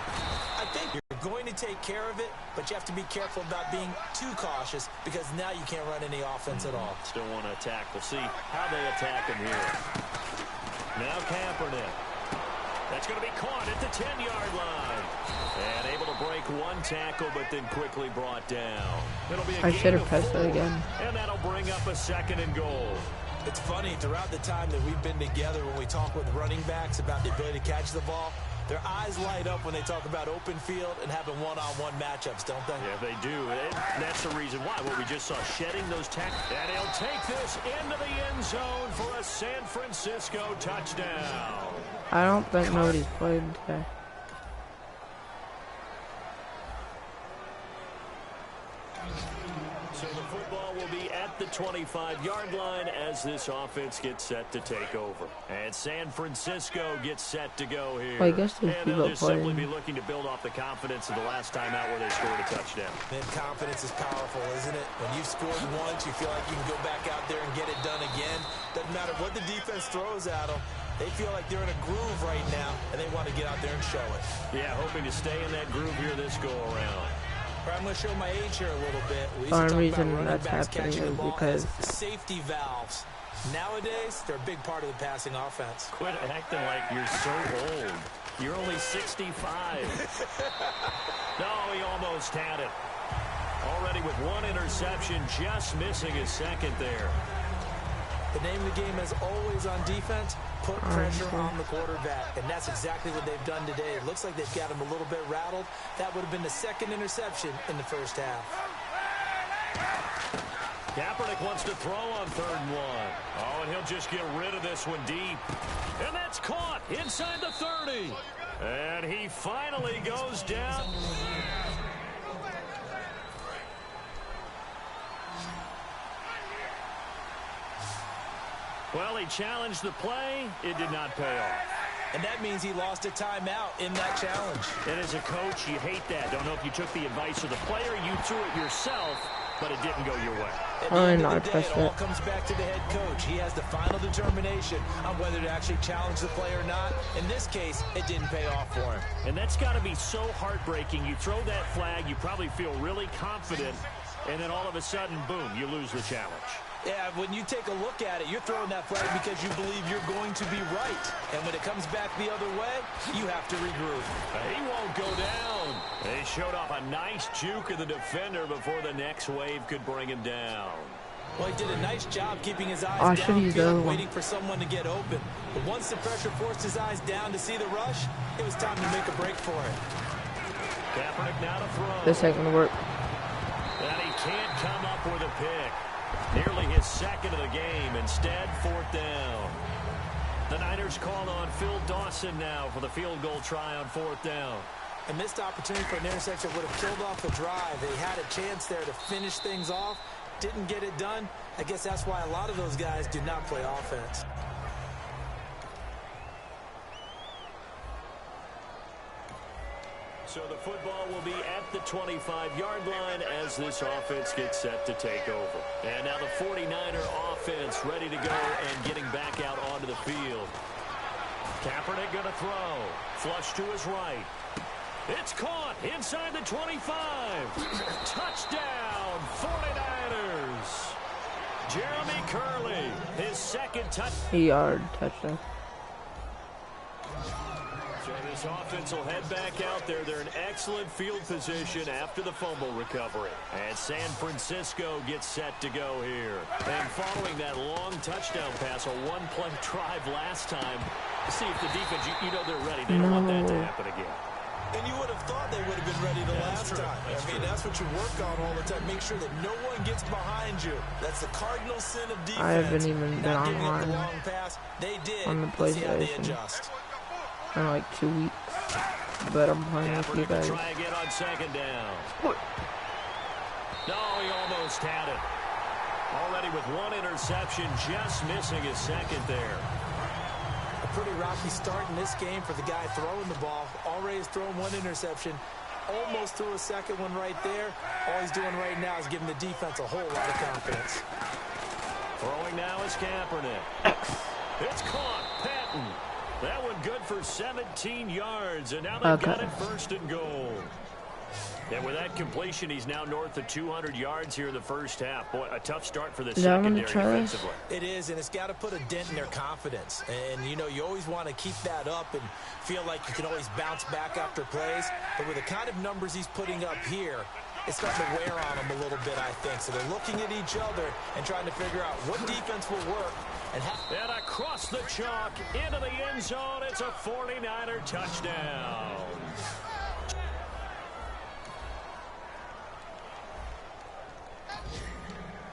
I think you're going to take care of it, but you have to be careful about being too cautious because now you can't run any offense at all. Still want to attack. We'll see how they attack him here. Now Kaepernick. That's going to be caught at the 10-yard line. And able to break one tackle, but then quickly brought down. It'll be a I gain should have of pressed 4, it again. and that'll bring up a 2nd and goal. It's funny, throughout the time that we've been together, when we talk with running backs about the ability to catch the ball, their eyes light up when they talk about open field and having one-on-one matchups, don't they? Yeah, they do. And that's the reason why. What we just saw, shedding those tackles. And he'll take this into the end zone for a San Francisco touchdown. I don't think nobody's played today. So the football will be at the 25-yard line as this offense gets set to take over. And San Francisco gets set to go here. Well, I guess there's and they'll people just simply playing. be looking to build off the confidence of the last time out where they scored a touchdown. Man, confidence is powerful, isn't it? When you've scored once, you feel like you can go back out there and get it done again. Doesn't matter what the defense throws at them. They feel like they're in a groove right now, and they want to get out there and show it. Yeah, hoping to stay in that groove here this go-around. I'm going to show my age here a little bit. We used The to only talk reason about running that's backs happening catching the is ball because as safety valves. Nowadays, they're a big part of the passing offense. Quit acting like you're so old. You're only 65. No, he almost had it. Already with one interception, just missing his 2nd there. The name of the game is always on defense, put pressure on the quarterback. And that's exactly what they've done today. It looks like they've got him a little bit rattled. That would have been the 2nd interception in the first half. Kaepernick wants to throw on 3rd and 1. Oh, and he'll just get rid of this one deep. And that's caught inside the 30. And he finally goes down. Well, he challenged the play. It did not pay off. And that means he lost a timeout in that challenge. And as a coach, you hate that. Don't know if you took the advice of the player, you threw it yourself, but it didn't go your way. At the end of the day, it all comes back to the head coach. He has the final determination on whether to actually challenge the play or not. In this case, it didn't pay off for him. And that's got to be so heartbreaking. You throw that flag, you probably feel really confident, and then all of a sudden, boom, you lose the challenge. Yeah, when you take a look at it, you're throwing that flag because you believe you're going to be right. And when it comes back the other way, you have to regroup. He won't go down. They showed off a nice juke of the defender before the next wave could bring him down. Well, he did a nice job keeping his eyes downfield, waiting for someone to get open. But once the pressure forced his eyes down to see the rush, it was time to make a break for it. Kaepernick now to throw. This ain't gonna work. And he can't come up with a pick. Nearly his 2nd of the game. Instead, 4th down. The Niners call on Phil Dawson now for the field goal try on 4th down. A missed opportunity for an interception would have killed off the drive. They had a chance there to finish things off. Didn't get it done. I guess that's why a lot of those guys do not play offense. So the football will be at the 25-yard line as this offense gets set to take over. And now the 49er offense ready to go and getting back out onto the field. Kaepernick going to throw. Flush to his right. It's caught inside the 25. Touchdown, 49ers. Jeremy Curley, his 2nd touchdown. Yard touchdown. So this offense will head back out there. They're in excellent field position after the fumble recovery. And San Francisco gets set to go here. And following that long touchdown pass, a one-play drive last time, see if the defense, you know they're ready. They don't want that to happen again. And you would have thought they would have been ready the last time. I mean, that's what you work on all the time. Make sure that no one gets behind you. That's the cardinal sin of defense. I haven't even been online They did. on the PlayStation in like 2 weeks, but I'm playing with you guys. Try again on 2nd down. No, he almost had it. Already with 1 interception, just missing his 2nd there. A pretty rocky start in this game for the guy throwing the ball. Already has thrown 1 interception. Almost threw a 2nd one right there. All he's doing right now is giving the defense a whole lot of confidence. Throwing now is Kaepernick. It's caught. Patton. That one good for 17 yards, and now they've got it 1st and goal. And with that completion, he's now north of 200 yards here in the first half. Boy, a tough start for the secondary defensively. It is, and it's got to put a dent in their confidence. And, you know, you always want to keep that up and feel like you can always bounce back after plays. But with the kind of numbers he's putting up here, it's starting to wear on them a little bit, I think. So they're looking at each other and trying to figure out what defense will work. And across the chalk into the end zone, it's a 49er touchdown.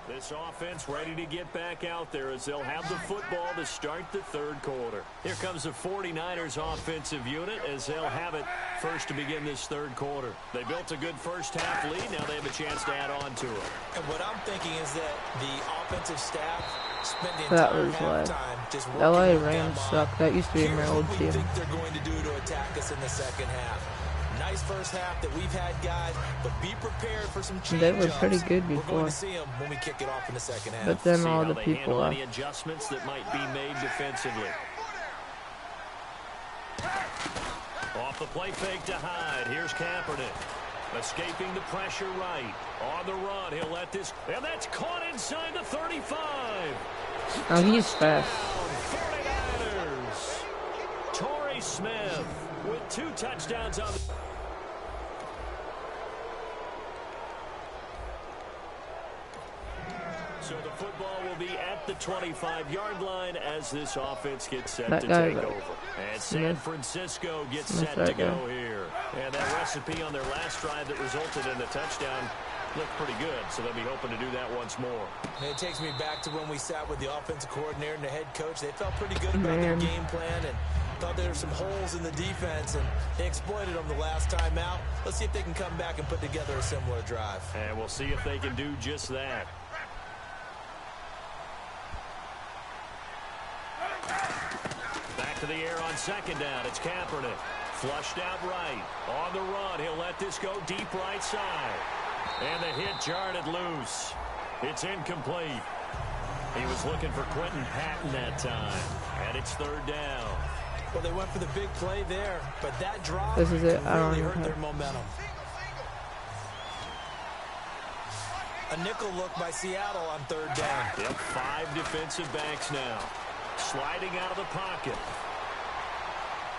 This offense ready to get back out there as they'll have the football to start the 3rd quarter. Here comes the 49ers offensive unit as they'll have it first to begin this 3rd quarter. They built a good first half lead. Now they have a chance to add on to it. And what I'm thinking is that the offensive staff spent the entire halftime just working LA Rams suck. That used to be my old team. What do you think they're going to do to attack us in the 2nd half? Nice first half that we've had, guys, but be prepared for some change. They were pretty good before. We're going to see them when we kick it off in the 2nd half. But then all the people left. Any adjustments that might be made defensively. Off the play fake to Hyde. Here's Kaepernick. Escaping the pressure right. On the run, he'll let this, and that's caught inside the 35. Oh, he's fast. 49ers. Torrey Smith with 2 touchdowns on the... So the football will be at at the 25-yard line as this offense gets set That to guy, take over. And San Francisco gets set to go here. And that recipe on their last drive that resulted in a touchdown looked pretty good, so they'll be hoping to do that once more. And it takes me back to when we sat with the offensive coordinator and the head coach. They felt pretty good about their game plan and thought there were some holes in the defense, and they exploited them the last time out. Let's see if they can come back and put together a similar drive. And we'll see if they can do just that. Back to the air on second down. It's Kaepernick. Flushed out right. On the run. He'll let this go deep right side. And the hit jarred it loose. It's incomplete. He was looking for Quentin Patton that time. And it's third down. Well, they went for the big play there, but that drop This is it. I don't really know. hurt their momentum. A nickel look by Seattle on third down. Yep, 5 defensive backs now. Sliding out of the pocket.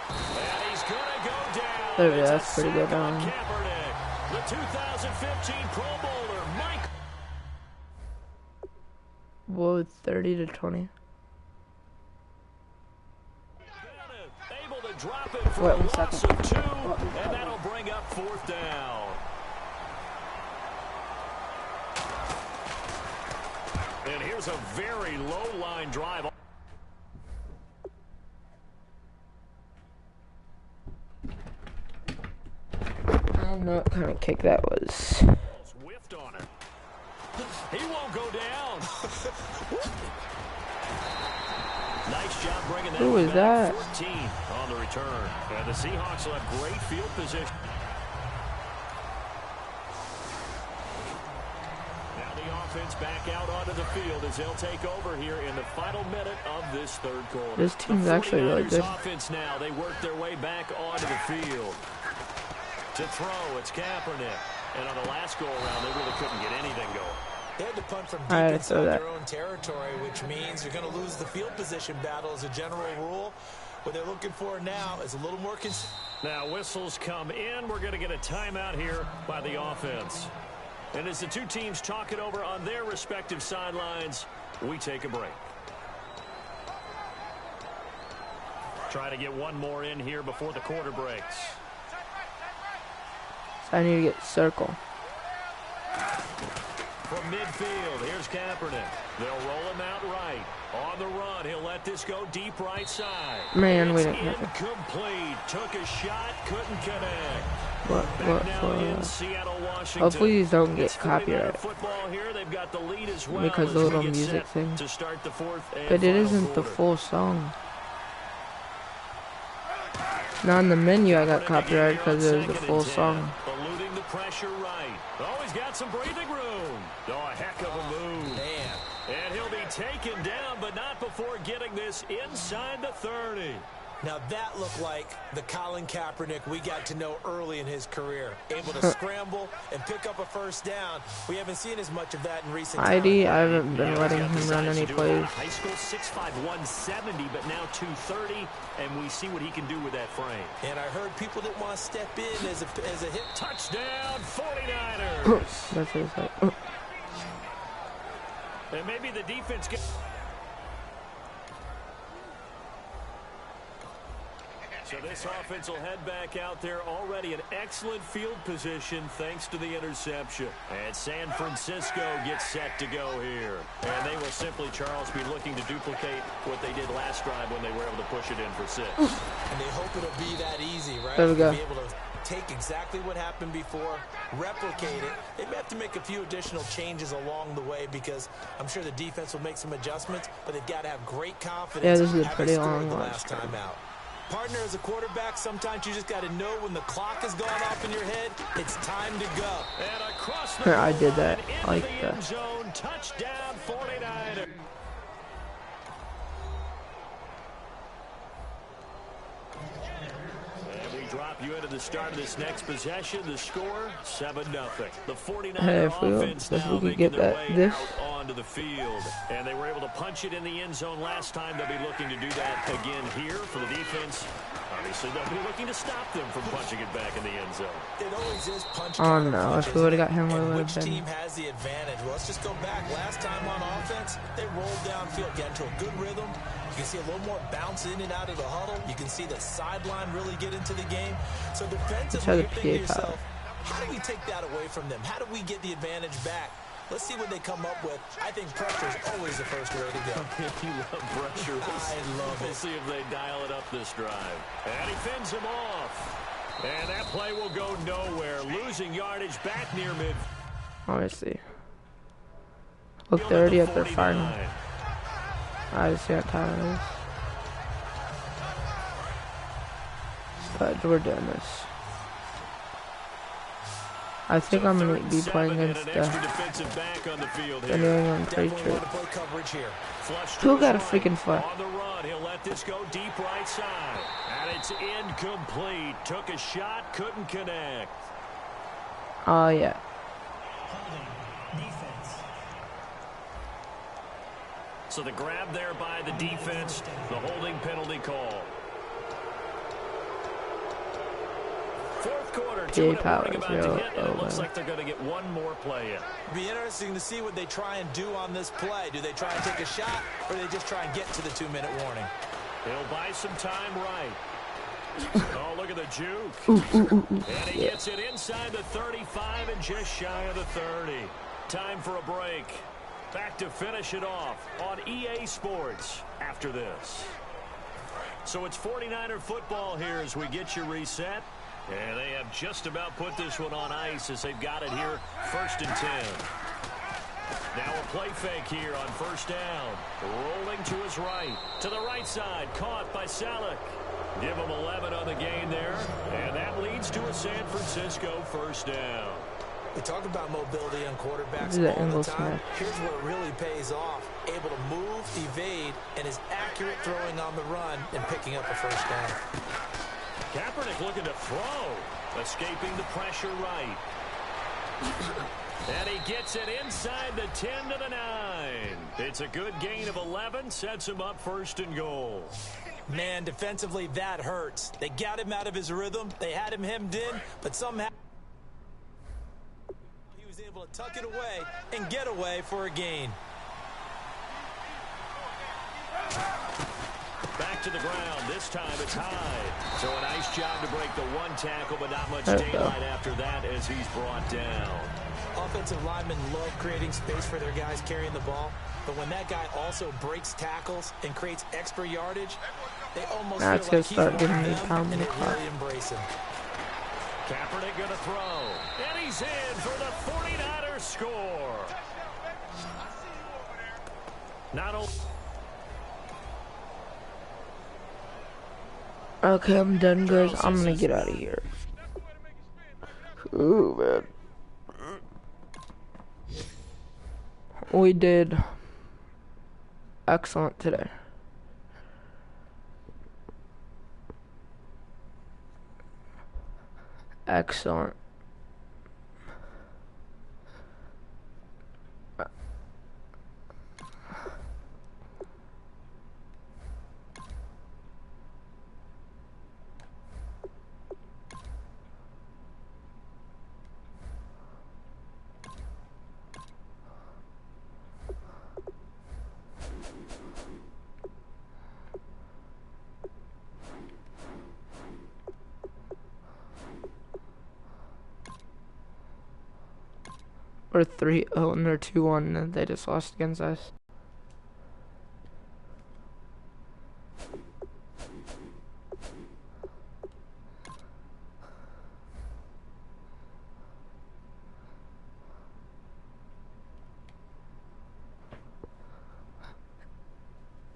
And he's going to go down. There we go. It's a That's pretty good. sack on Kaepernick. The 2015 Pro Bowler, Mike. Whoa, 30-20. Able to drop it for Wait, a 1 loss second. of 2, and that'll bring up fourth down. And here's a very low-line drive. I don't know what kind of kick that was. Whiffed on it. He won't go down. Nice job bringing that Who is back. that? 14 on the return. And the Seahawks will have great field position. Now the offense back out onto the field as they'll take over here in the final minute of this third quarter. This team's The actually really 49ers good. offense now. They work their way back onto the field. To throw, it's Kaepernick. And on the last go-around, they really couldn't get anything going. They had to punt from deep Alright, inside so their own territory, which means you're going to lose the field position battle as a general rule. What they're looking for now is a little more consistent. Now whistles come in. We're going to get a timeout here by the offense. And as the two teams talk it over on their respective sidelines, we take a break. Try to get one more in here before the quarter breaks. So I need to get circle. From midfield, here's Kaepernick. They'll roll him out right. On the run, he'll let this go deep right side. Man, we It's didn't have it. incomplete. Took a shot, couldn't connect. What Back now in for? Seattle, Washington. Hopefully these don't get It's 49er copyright. football here. They've got the lead as well Because as the we little get music set thing. to start the fourth and But it final isn't the quarter. full song. Now in the menu I got copyright because it was the full song. Eluding the pressure right. Oh, he's got some breathing room. Oh, a heck of a move. Man. And he'll be taken down, but not before getting this inside the 30. Now that looked like the Colin Kaepernick we got to know early in his career. Able to scramble and pick up a first down. We haven't seen as much of that in recent times. ID, I haven't been letting He's got the him run size any to do it. plays. High school 6'5", 170, but now 230, and we see what he can do with that frame. And I heard people didn't want to step in as a hit. Touchdown, 49ers. That's what it's like. And maybe the defense gets... So this offense will head back out there, already an excellent field position thanks to the interception. And San Francisco gets set to go here. And they will simply, Charles, be looking to duplicate what they did last drive when they were able to push it in for 6. And they hope it'll be that easy, right? There we go. Be able to take exactly what happened before, replicate it. They may have to make a few additional changes along the way because I'm sure the defense will make some adjustments, but they've got to have great confidence. Yeah, this is a having pretty scored long the watch last time. time out. Partner, as a quarterback, sometimes you just got to know when the clock has gone off in your head, it's time to go. And across the I did that. line, into I like the that. end zone, touchdown 49ers. And we drop You into the start of this next possession. The score, 7-0. The 49er Hey, offense now if we making could their get way this. out onto the field. And they were able to punch it in the end zone last time. They'll be looking to do that again here for the defense. Obviously, they'll be looking to stop them from punching it back in the end zone. It always is punch. Oh no, if we would have got him, we and would which have team been. has the advantage? Well, let's just go back. Last time on offense, they rolled downfield, get into a good rhythm. You can see a little more bounce in and out of the huddle. You can see the sideline really get into the game. So defensively, you're thinking to yourself, how do we take that away from them? How do we get the advantage back? Let's see what they come up with. I think pressure is always the first way to go. You love pressure. I love it. We'll see if they dial it up this drive. And he fends him off. And that play will go nowhere. Losing yardage back near mid. Obviously. Look, they're already at their final. I just see how tired it is. But we're doing this. I think I'm going to be playing against the New England Patriots. Who got a freaking foot? On the run, he'll let this go deep right side. And it's incomplete. Took a shot, couldn't connect. Oh, yeah. Holding. Defense. So the grab there by the defense, the holding penalty call. Fourth quarter, two and about to hit, and it looks like they're going to get one more play in. It'll be interesting to see what they try and do on this play. Do they try and take a shot, or do they just try and get to the 2-minute warning? He'll buy some time right. Oh, look at the juke. And he gets it inside the 35 and just shy of the 30. Time for a break. Back to finish it off on EA Sports after this. So it's 49er football here as we get you reset. And they have just about put this one on ice as they've got it here, 1st and 10. Now a play fake here on 1st down. Rolling to his right. To the right side. Caught by Salek. Give him 11 on the gain there. And that leads to a San Francisco 1st down. We talk about mobility on quarterbacks all the time. Here's where it really pays off. Able to move, evade, and is accurate throwing on the run and picking up a 1st down. Kaepernick looking to throw. Escaping the pressure right. And he gets it inside the 10 to the 9. It's a good gain of 11. Sets him up 1st and goal. Man, defensively, that hurts. They got him out of his rhythm. They had him hemmed in, but somehow he was able to tuck it away and get away for a gain. Back to the ground. This time it's high. So a nice job to break the one tackle, but not much daylight after that as he's brought down. Offensive linemen love creating space for their guys carrying the ball, but when that guy also breaks tackles and creates extra yardage, they almost feel like he's one of them, and they really embrace him. Kaepernick going to throw, and he's in for the 49ers score. Not only... Okay, I'm done, guys. I'm gonna get out of here. Ooh, man. We did excellent today. Excellent. We're 3-0 and they're 2-1 and they just lost against us.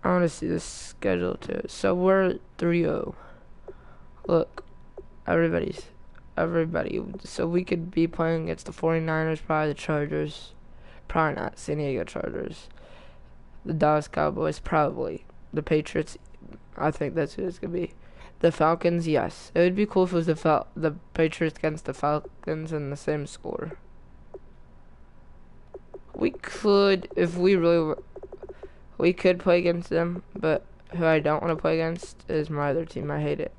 I want to see the schedule too. So we're 3-0. Look, everybody. So we could be playing against the 49ers, probably the Chargers. Probably not. San Diego Chargers. The Dallas Cowboys, probably. The Patriots, I think that's who it's going to be. The Falcons, yes. It would be cool if it was the Patriots against the Falcons in the same score. We could, if we really, we could play against them, but who I don't want to play against is my other team. I hate it.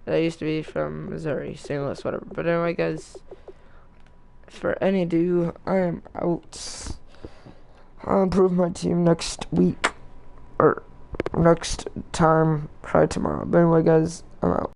They used to be from Missouri, St. Louis, whatever. But anyway, guys, for any ado, I am out. I'll improve my team next week, or next time, probably tomorrow. But anyway, guys, I'm out.